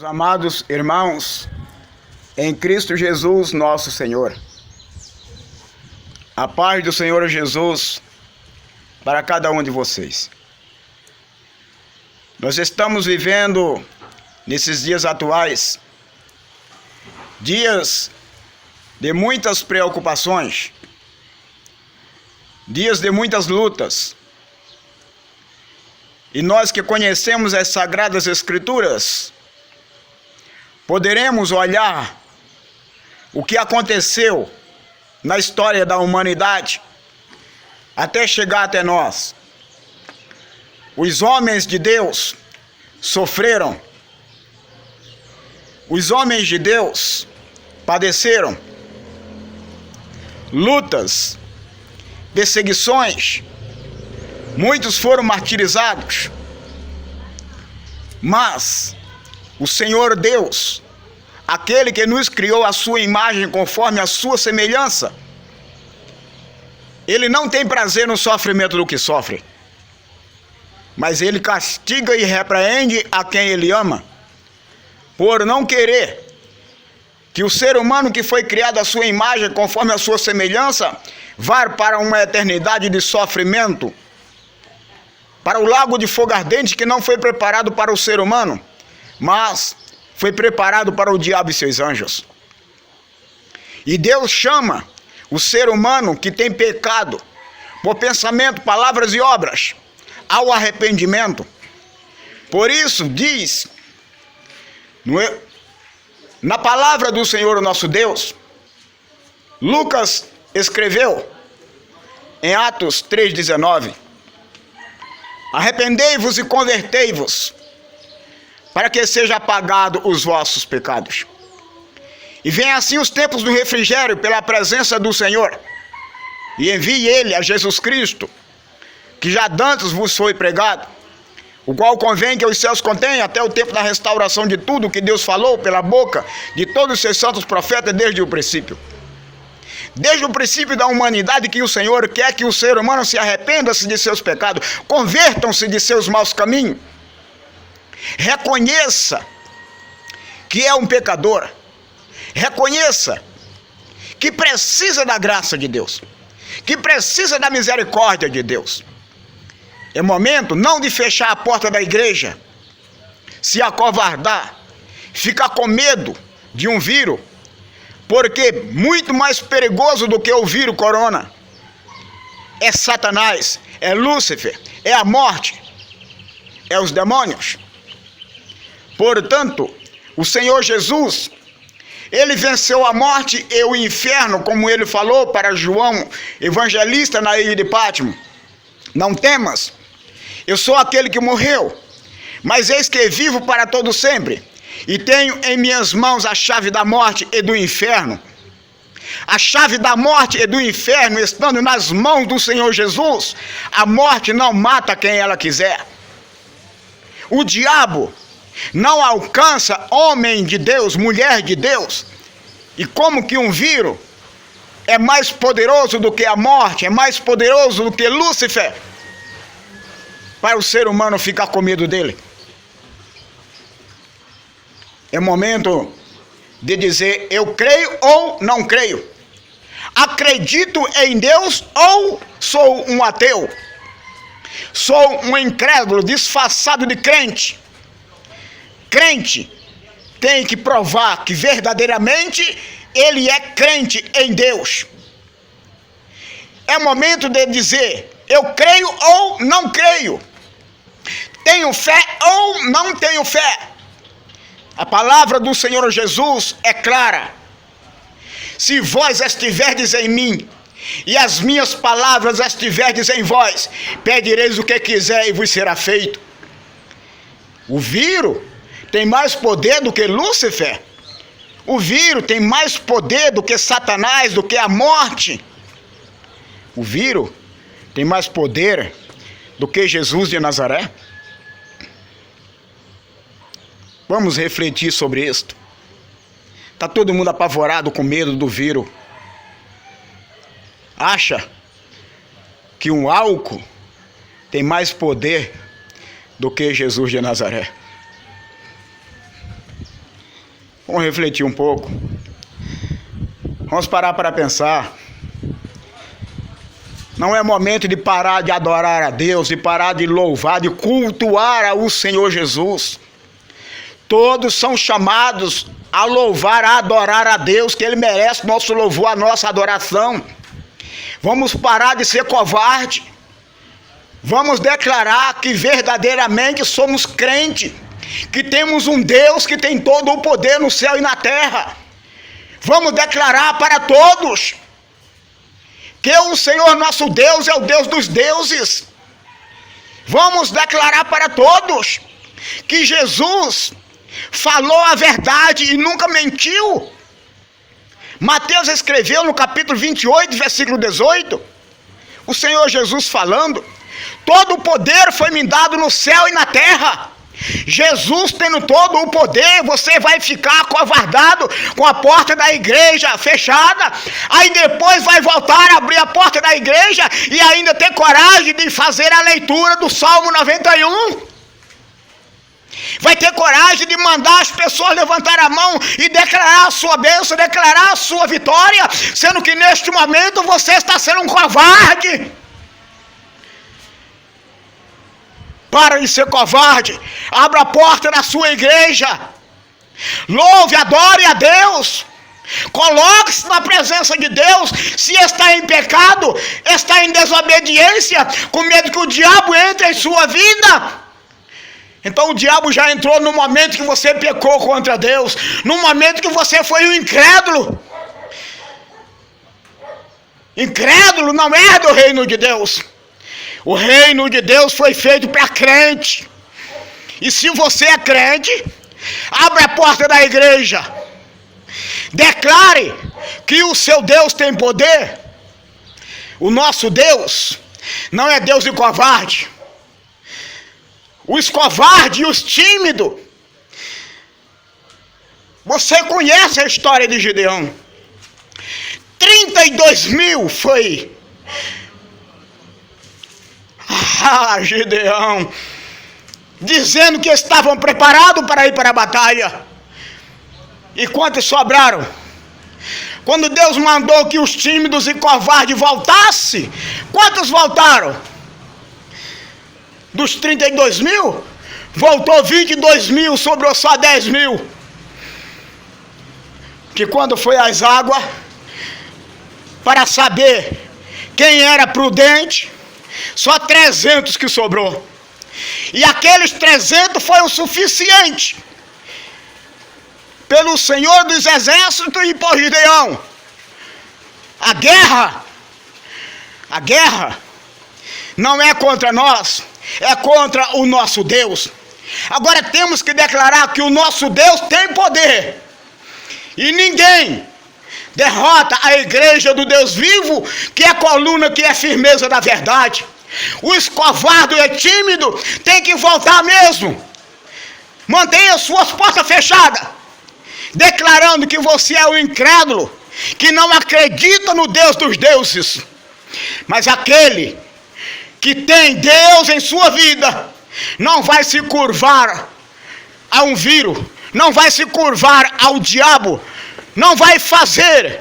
Amados irmãos, em Cristo Jesus nosso Senhor, a paz do Senhor Jesus para cada um de vocês. Nós estamos vivendo, nesses dias atuais, dias de muitas preocupações, dias de muitas lutas. E nós que conhecemos as Sagradas Escrituras, poderemos olhar o que aconteceu na história da humanidade até chegar até nós. Os homens de Deus sofreram. Os homens de Deus padeceram lutas, perseguições. Muitos foram martirizados. Mas o Senhor Deus, aquele que nos criou à sua imagem conforme a sua semelhança, Ele não tem prazer no sofrimento do que sofre, mas Ele castiga e repreende a quem Ele ama, por não querer que o ser humano que foi criado à sua imagem conforme a sua semelhança vá para uma eternidade de sofrimento, para o lago de fogo ardente que não foi preparado para o ser humano, mas foi preparado para o diabo e seus anjos. E Deus chama o ser humano que tem pecado por pensamento, palavras e obras ao arrependimento. Por isso diz na palavra do Senhor nosso Deus, Lucas escreveu em Atos 3,19: arrependei-vos e convertei-vos, para que seja apagado os vossos pecados. E venha assim os tempos do refrigério pela presença do Senhor, e envie Ele a Jesus Cristo, que já dantes vos foi pregado, o qual convém que os céus contenham até o tempo da restauração de tudo que Deus falou pela boca de todos os seus santos profetas desde o princípio. Desde o princípio da humanidade que o Senhor quer que o ser humano se arrependa-se de seus pecados, convertam-se de seus maus caminhos, reconheça que é um pecador, reconheça que precisa da graça de Deus, que precisa da misericórdia de Deus. É momento não de fechar a porta da igreja, se acovardar, ficar com medo de um vírus, porque muito mais perigoso do que o vírus corona é Satanás, é Lúcifer, é a morte, é os demônios. Portanto, o Senhor Jesus, Ele venceu a morte e o inferno, como Ele falou para João, evangelista na ilha de Pátimo: não temas, eu sou aquele que morreu, mas eis que vivo para todo sempre, e tenho em minhas mãos a chave da morte e do inferno. A chave da morte e do inferno estando nas mãos do Senhor Jesus, a morte não mata quem ela quiser. O diabo não alcança homem de Deus, mulher de Deus. E como que um vírus é mais poderoso do que a morte, é mais poderoso do que Lúcifer, para o ser humano ficar com medo dele? É momento de dizer: eu creio ou não creio, acredito em Deus ou sou um ateu, sou um incrédulo disfarçado de crente. Crente tem que provar que verdadeiramente ele é crente em Deus. É momento de dizer: eu creio ou não creio, tenho fé ou não tenho fé. A palavra do Senhor Jesus é clara: se vós estiverdes em mim e as minhas palavras estiverdes em vós, pedireis o que quiser e vos será feito. O vírus tem mais poder do que Lúcifer. O vírus tem mais poder do que Satanás, do que a morte. O vírus tem mais poder do que Jesus de Nazaré. Vamos refletir sobre isto. Está todo mundo apavorado com medo do vírus. Acha que um álcool tem mais poder do que Jesus de Nazaré. Vamos refletir um pouco. Vamos parar para pensar. Não é momento de parar de adorar a Deus, de parar de louvar, de cultuar o Senhor Jesus. Todos são chamados a louvar, a adorar a Deus, que Ele merece nosso louvor, a nossa adoração. Vamos parar de ser covarde. Vamos declarar que verdadeiramente somos crentes, que temos um Deus que tem todo o poder no céu e na terra. Vamos declarar para todos que o Senhor nosso Deus é o Deus dos deuses. Vamos declarar para todos que Jesus falou a verdade e nunca mentiu. Mateus escreveu no capítulo 28, versículo 18, o Senhor Jesus falando: todo o poder foi me dado no céu e na terra. Jesus tendo todo o poder, você vai ficar acovardado com a porta da igreja fechada, aí depois vai voltar a abrir a porta da igreja e ainda ter coragem de fazer a leitura do Salmo 91? Vai ter coragem de mandar as pessoas levantar a mão e declarar a sua bênção, declarar a sua vitória, sendo que neste momento você está sendo um covarde? Para de ser covarde. Abra a porta da sua igreja. Louve, adore a Deus. Coloque-se na presença de Deus. Se está em pecado, está em desobediência, com medo que o diabo entre em sua vida. Então o diabo já entrou no momento que você pecou contra Deus, no momento que você foi um incrédulo. Incrédulo não é do reino de Deus. O reino de Deus foi feito para crente. E se você é crente, abra a porta da igreja. Declare que o seu Deus tem poder. O nosso Deus não é Deus de covarde. Os covardes e os tímidos. Você conhece a história de Gideão. 32.000 foi... Gideão, dizendo que estavam preparados para ir para a batalha. E quantos sobraram? Quando Deus mandou que os tímidos e covardes voltassem, quantos voltaram? Dos 32.000, voltou 22.000, sobrou só 10.000. Que quando foi às águas, para saber quem era prudente, só 300 que sobrou. E aqueles 300 foi o suficiente pelo Senhor dos Exércitos e por Gideão. A guerra não é contra nós, é contra o nosso Deus. Agora temos que declarar que o nosso Deus tem poder. E ninguém derrota a igreja do Deus vivo, que é a coluna, que é a firmeza da verdade. Os covardes e tímidos têm que voltar mesmo. Mantenha suas portas fechadas, declarando que você é o incrédulo, que não acredita no Deus dos deuses. Mas aquele que tem Deus em sua vida não vai se curvar a um vírus, não vai se curvar ao diabo, não vai fazer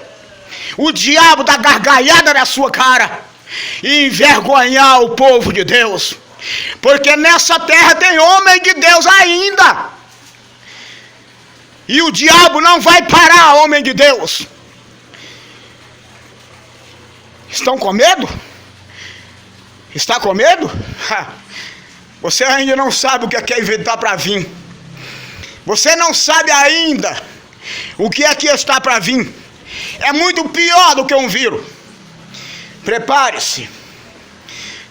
o diabo dar gargalhada na sua cara e envergonhar o povo de Deus, porque nessa terra tem homem de Deus ainda, e o diabo não vai parar homem de Deus. Estão com medo? Está com medo? Você ainda não sabe o que é que está para vir. Você não sabe ainda o que é que está para vir. É muito pior do que um vírus. Prepare-se.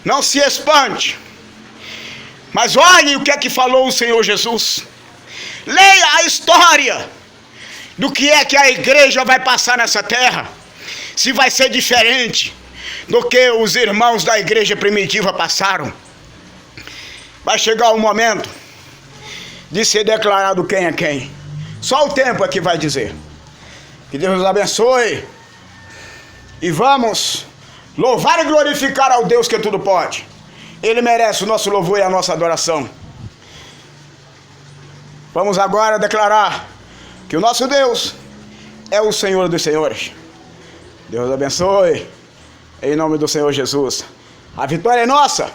Não se espante. Mas olhe o que é que falou o Senhor Jesus. Leia a história do que é que a igreja vai passar nessa terra. Se vai ser diferente do que os irmãos da igreja primitiva passaram. Vai chegar o momento de ser declarado quem é quem. Só o tempo é que vai dizer. Que Deus nos abençoe. E vamos louvar e glorificar ao Deus que tudo pode. Ele merece o nosso louvor e a nossa adoração. Vamos agora declarar que o nosso Deus é o Senhor dos senhores. Deus abençoe, em nome do Senhor Jesus. A vitória é nossa.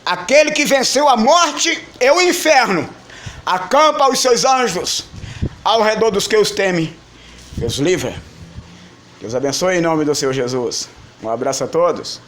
Aquele que venceu a morte e o inferno acampa os seus anjos ao redor dos que os temem. Deus livre. Deus abençoe em nome do Senhor Jesus. Um abraço a todos.